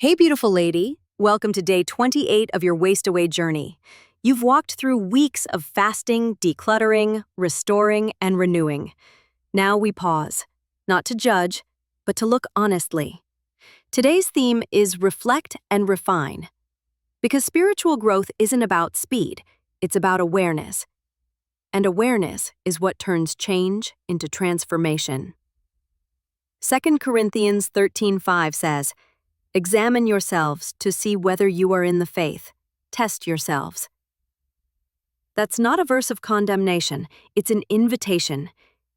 Hey, beautiful lady. Welcome to day 28 of your waste away journey. You've walked through weeks of fasting, decluttering, restoring, and renewing. Now we pause, not to judge, but to look honestly. Today's theme is reflect and refine. Because spiritual growth isn't about speed, it's about awareness. And awareness is what turns change into transformation. 2 Corinthians 13:5 says, "Examine yourselves to see whether you are in the faith. Test yourselves." That's not a verse of condemnation, it's an invitation.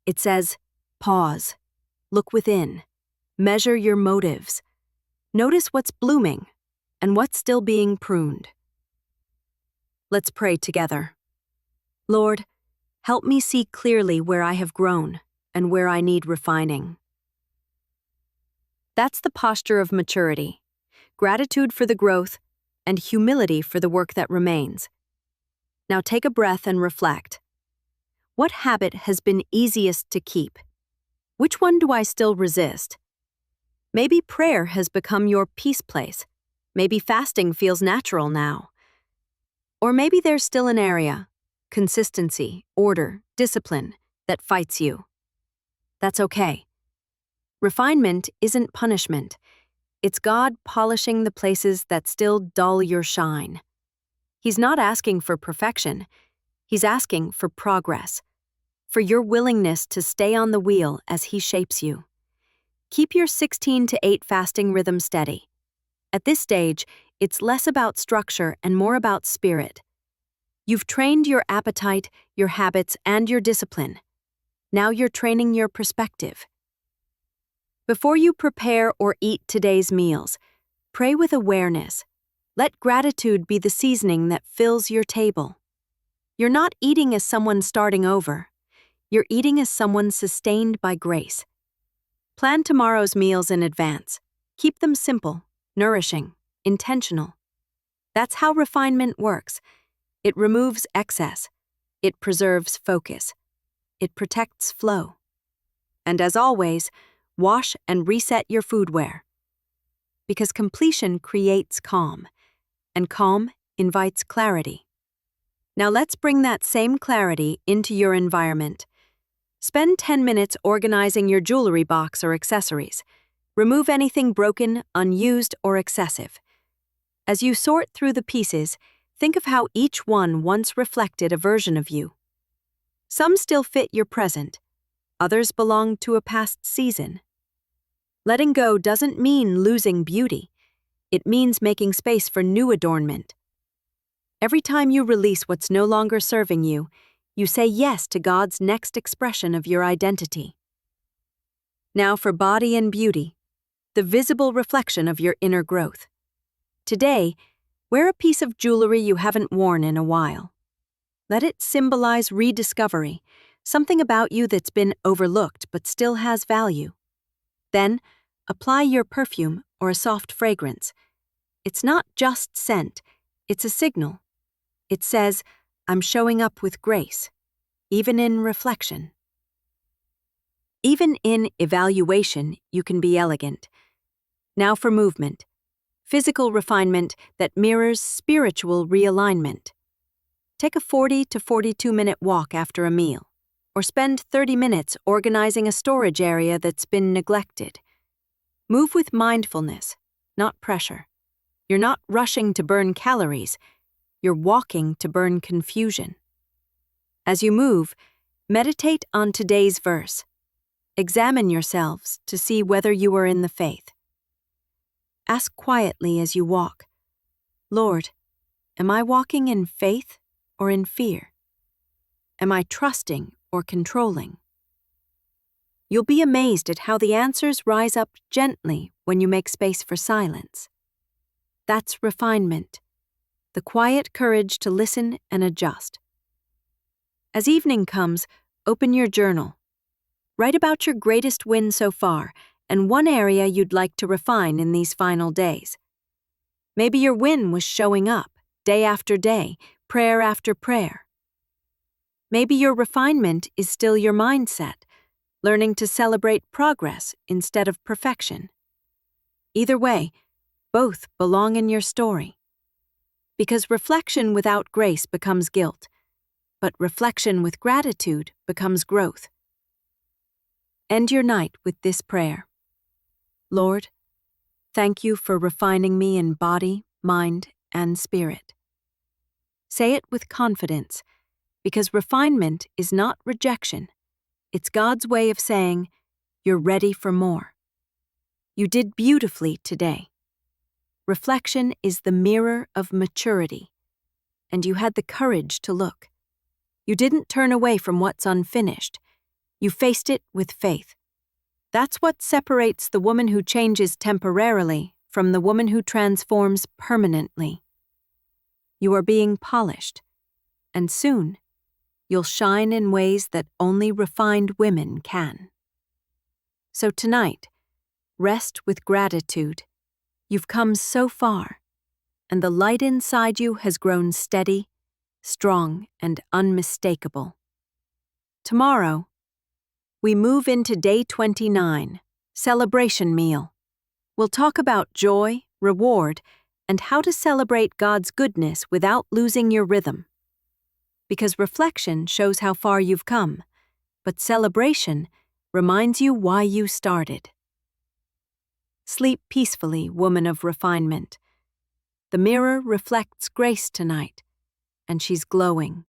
It says, pause, look within, measure your motives, notice what's blooming and what's still being pruned. Let's pray together. Lord, help me see clearly where I have grown and where I need refining. That's the posture of maturity, gratitude for the growth, and humility for the work that remains. Now take a breath and reflect. What habit has been easiest to keep? Which one do I still resist? Maybe prayer has become your peace place. Maybe fasting feels natural now. Or maybe there's still an area, consistency, order, discipline, that fights you. That's okay. Refinement isn't punishment. It's God polishing the places that still dull your shine. He's not asking for perfection. He's asking for progress, for your willingness to stay on the wheel as He shapes you. Keep your 16-8 fasting rhythm steady. At this stage, it's less about structure and more about spirit. You've trained your appetite, your habits, and your discipline. Now you're training your perspective. Before you prepare or eat today's meals, pray with awareness. Let gratitude be the seasoning that fills your table. You're not eating as someone starting over. You're eating as someone sustained by grace. Plan tomorrow's meals in advance. Keep them simple, nourishing, intentional. That's how refinement works. It removes excess. It preserves focus. It protects flow. And as always, wash and reset your foodware. Because completion creates calm, and calm invites clarity. Now let's bring that same clarity into your environment. Spend 10 minutes organizing your jewelry box or accessories. Remove anything broken, unused, or excessive. As you sort through the pieces, think of how each one once reflected a version of you. Some still fit your present. Others belong to a past season. Letting go doesn't mean losing beauty. It means making space for new adornment. Every time you release what's no longer serving you, you say yes to God's next expression of your identity. Now for body and beauty, the visible reflection of your inner growth. Today, wear a piece of jewelry you haven't worn in a while. Let it symbolize rediscovery, something about you that's been overlooked but still has value. Then, apply your perfume or a soft fragrance. It's not just scent, it's a signal. It says, I'm showing up with grace, even in reflection. Even in evaluation, you can be elegant. Now for movement, physical refinement that mirrors spiritual realignment. Take a 40 to 42-minute walk after a meal, or spend 30 minutes organizing a storage area that's been neglected. Move with mindfulness, not pressure. You're not rushing to burn calories. You're walking to burn confusion. As you move, meditate on today's verse. Examine yourselves to see whether you are in the faith. Ask quietly as you walk, Lord, am I walking in faith or in fear? Am I trusting or controlling? You'll be amazed at how the answers rise up gently when you make space for silence. That's refinement, the quiet courage to listen and adjust. As evening comes, open your journal. Write about your greatest win so far and one area you'd like to refine in these final days. Maybe your win was showing up, day after day, prayer after prayer. Maybe your refinement is still your mindset, learning to celebrate progress instead of perfection. Either way, Both belong in your story. Because reflection without grace becomes guilt, but reflection with gratitude becomes growth. End your night with this prayer. Lord, thank you for refining me in body, mind, and spirit. Say it with confidence, because refinement is not rejection. It's God's way of saying, you're ready for more. You did beautifully today. Reflection is the mirror of maturity, and you had the courage to look. You didn't turn away from what's unfinished. You faced it with faith. That's what separates the woman who changes temporarily from the woman who transforms permanently. You are being polished, and soon you'll shine in ways that only refined women can. So tonight, rest with gratitude. You've come so far, and the light inside you has grown steady, strong, and unmistakable. Tomorrow, we move into day 29, celebration meal. We'll talk about joy, reward, and how to celebrate God's goodness without losing your rhythm. Because reflection shows how far you've come, but celebration reminds you why you started. Sleep peacefully, woman of refinement. The mirror reflects grace tonight, and she's glowing.